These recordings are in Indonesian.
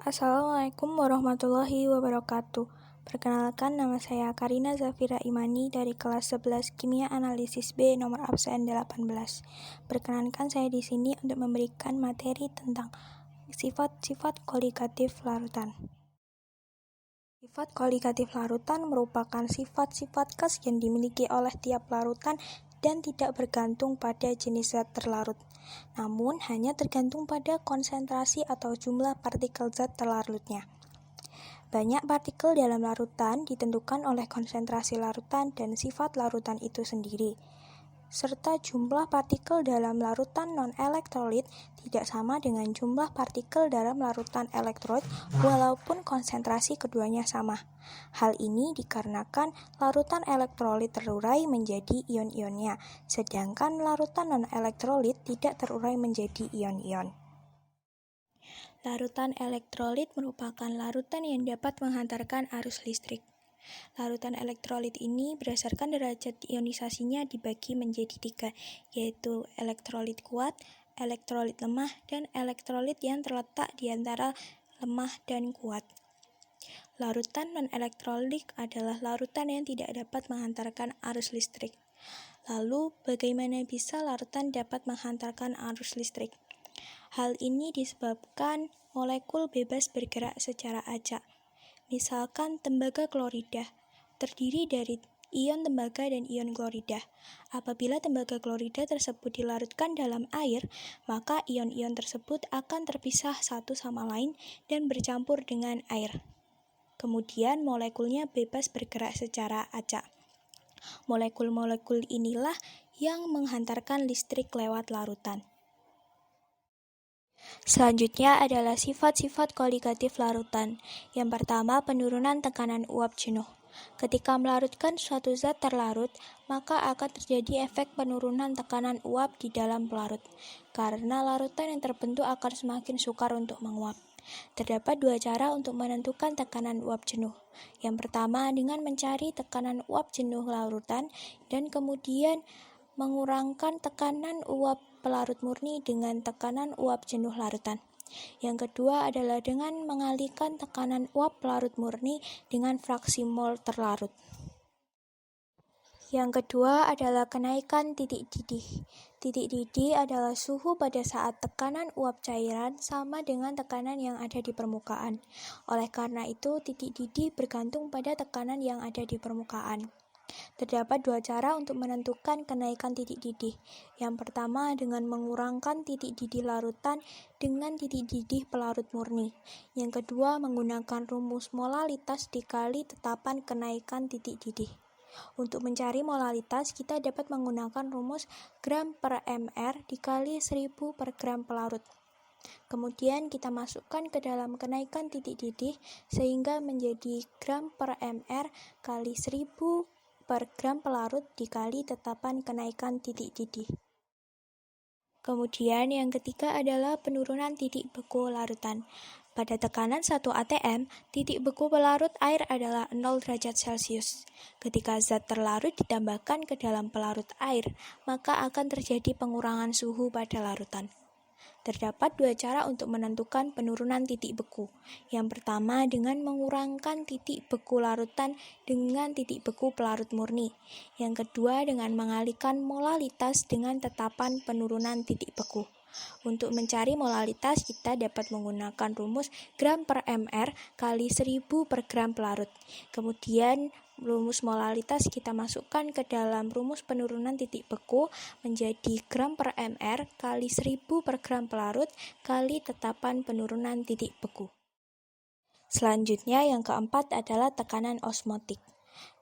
Assalamualaikum warahmatullahi wabarakatuh. Perkenalkan, nama saya Karina Zafira Imani dari kelas 11 Kimia Analisis B nomor absen 18. Perkenankan saya di sini untuk memberikan materi tentang sifat-sifat koligatif larutan. Sifat koligatif larutan merupakan sifat-sifat khas yang dimiliki oleh tiap larutan dan tidak bergantung pada jenis zat terlarut, namun hanya tergantung pada konsentrasi atau jumlah partikel zat terlarutnya. Banyak partikel dalam larutan ditentukan oleh konsentrasi larutan dan sifat larutan itu sendiri, serta jumlah partikel dalam larutan non-elektrolit tidak sama dengan jumlah partikel dalam larutan elektrolit walaupun konsentrasi keduanya sama. Hal ini dikarenakan larutan elektrolit terurai menjadi ion-ionnya, sedangkan larutan non-elektrolit tidak terurai menjadi ion-ion. Larutan elektrolit merupakan larutan yang dapat menghantarkan arus listrik. Larutan elektrolit ini berdasarkan derajat ionisasinya dibagi menjadi 3, yaitu elektrolit kuat, elektrolit lemah, dan elektrolit yang terletak di antara lemah dan kuat. Larutan non-elektrolit adalah larutan yang tidak dapat menghantarkan arus listrik. Lalu, bagaimana bisa larutan dapat menghantarkan arus listrik? Hal ini disebabkan molekul bebas bergerak secara acak. Misalkan tembaga klorida, terdiri dari ion tembaga dan ion klorida. Apabila tembaga klorida tersebut dilarutkan dalam air, maka ion-ion tersebut akan terpisah satu sama lain dan bercampur dengan air. Kemudian molekulnya bebas bergerak secara acak. Molekul-molekul inilah yang menghantarkan listrik lewat larutan. Selanjutnya adalah sifat-sifat koligatif larutan. Yang pertama, penurunan tekanan uap jenuh. Ketika melarutkan suatu zat terlarut, maka akan terjadi efek penurunan tekanan uap di dalam pelarut, karena larutan yang terbentuk akan semakin sukar untuk menguap. Terdapat 2 cara untuk menentukan tekanan uap jenuh. Yang pertama, dengan mencari tekanan uap jenuh larutan, dan kemudian mengurangkan tekanan uap pelarut murni dengan tekanan uap jenuh larutan. Yang kedua adalah dengan mengalihkan tekanan uap pelarut murni dengan fraksi mol terlarut. Yang kedua adalah kenaikan titik didih. Titik didih adalah suhu pada saat tekanan uap cairan sama dengan tekanan yang ada di permukaan. Oleh karena itu, titik didih bergantung pada tekanan yang ada di permukaan. Terdapat 2 cara untuk menentukan kenaikan titik didih. Yang pertama dengan mengurangkan titik didih larutan dengan titik didih pelarut murni. Yang kedua menggunakan rumus molalitas dikali tetapan kenaikan titik didih. Untuk mencari molalitas, kita dapat menggunakan rumus gram per mr dikali 1000 per gram pelarut. Kemudian kita masukkan ke dalam kenaikan titik didih sehingga menjadi gram per mr kali 1000 per gram pelarut dikali tetapan kenaikan titik didih. Kemudian yang ketiga adalah penurunan titik beku larutan. Pada tekanan 1 atm, titik beku pelarut air adalah 0 derajat Celcius. Ketika zat terlarut ditambahkan ke dalam pelarut air, maka akan terjadi pengurangan suhu pada larutan. Terdapat 2 cara untuk menentukan penurunan titik beku. Yang pertama dengan mengurangkan titik beku larutan dengan titik beku pelarut murni. Yang kedua dengan mengalihkan molalitas dengan tetapan penurunan titik beku. Untuk mencari molalitas, kita dapat menggunakan rumus gram per mr kali 1000 per gram pelarut. Kemudian rumus molalitas kita masukkan ke dalam rumus penurunan titik beku menjadi gram per mr kali 1000 per gram pelarut kali tetapan penurunan titik beku. Selanjutnya yang keempat adalah tekanan osmotik.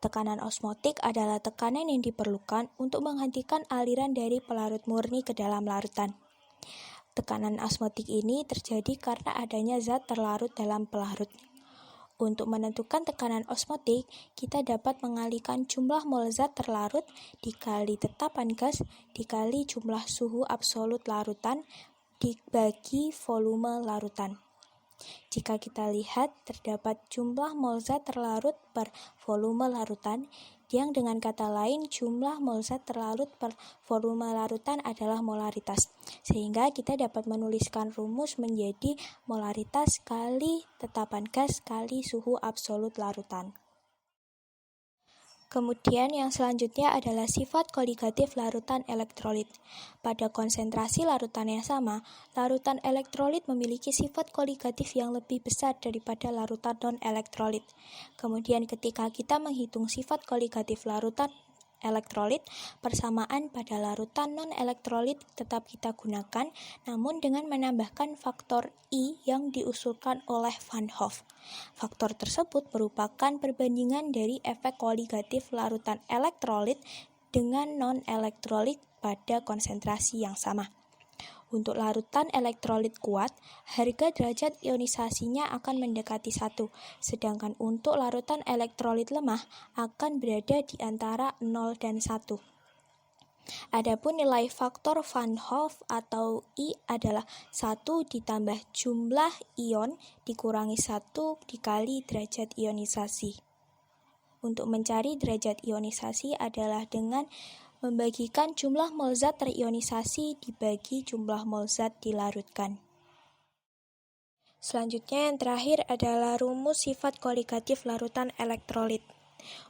Tekanan osmotik adalah tekanan yang diperlukan untuk menghentikan aliran dari pelarut murni ke dalam larutan. Tekanan osmotik ini terjadi karena adanya zat terlarut dalam pelarut. Untuk menentukan tekanan osmotik, kita dapat mengalihkan jumlah mol zat terlarut dikali tetapan gas dikali jumlah suhu absolut larutan dibagi volume larutan. Jika kita lihat terdapat jumlah mol zat terlarut per volume larutan, yang dengan kata lain jumlah mol zat terlarut per volume larutan adalah molaritas. Sehingga kita dapat menuliskan rumus menjadi molaritas kali tetapan gas kali suhu absolut larutan. Kemudian yang selanjutnya adalah sifat koligatif larutan elektrolit. Pada konsentrasi larutan yang sama, larutan elektrolit memiliki sifat koligatif yang lebih besar daripada larutan non-elektrolit. Kemudian ketika kita menghitung sifat koligatif larutan elektrolit, persamaan pada larutan non-elektrolit tetap kita gunakan, namun dengan menambahkan faktor I yang diusulkan oleh Van Hoff. Faktor tersebut merupakan perbandingan dari efek koligatif larutan elektrolit dengan non-elektrolit pada konsentrasi yang sama. Untuk larutan elektrolit kuat, harga derajat ionisasinya akan mendekati 1, sedangkan untuk larutan elektrolit lemah akan berada di antara 0 dan 1. Adapun nilai faktor Van Hoff atau I adalah 1 ditambah jumlah ion dikurangi 1 dikali derajat ionisasi. Untuk mencari derajat ionisasi adalah dengan membagikan jumlah mol zat terionisasi dibagi jumlah mol zat dilarutkan. Selanjutnya yang terakhir adalah rumus sifat koligatif larutan elektrolit.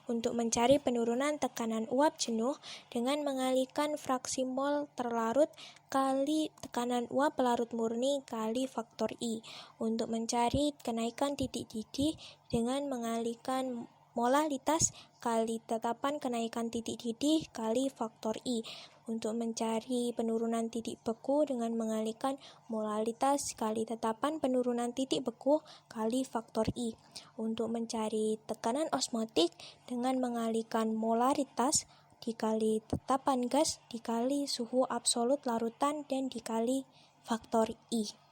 Untuk mencari penurunan tekanan uap jenuh dengan mengalihkan fraksi mol terlarut kali tekanan uap pelarut murni kali faktor I. Untuk mencari kenaikan titik didih dengan mengalihkan molalitas kali tetapan kenaikan titik didih kali faktor I. Untuk mencari penurunan titik beku dengan mengalihkan molalitas kali tetapan penurunan titik beku kali faktor I. Untuk mencari tekanan osmotik dengan mengalihkan molaritas dikali tetapan gas dikali suhu absolut larutan dan dikali faktor I.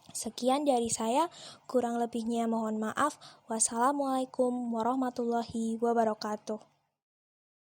Sekian dari saya, kurang lebihnya mohon maaf. Wassalamualaikum warahmatullahi wabarakatuh.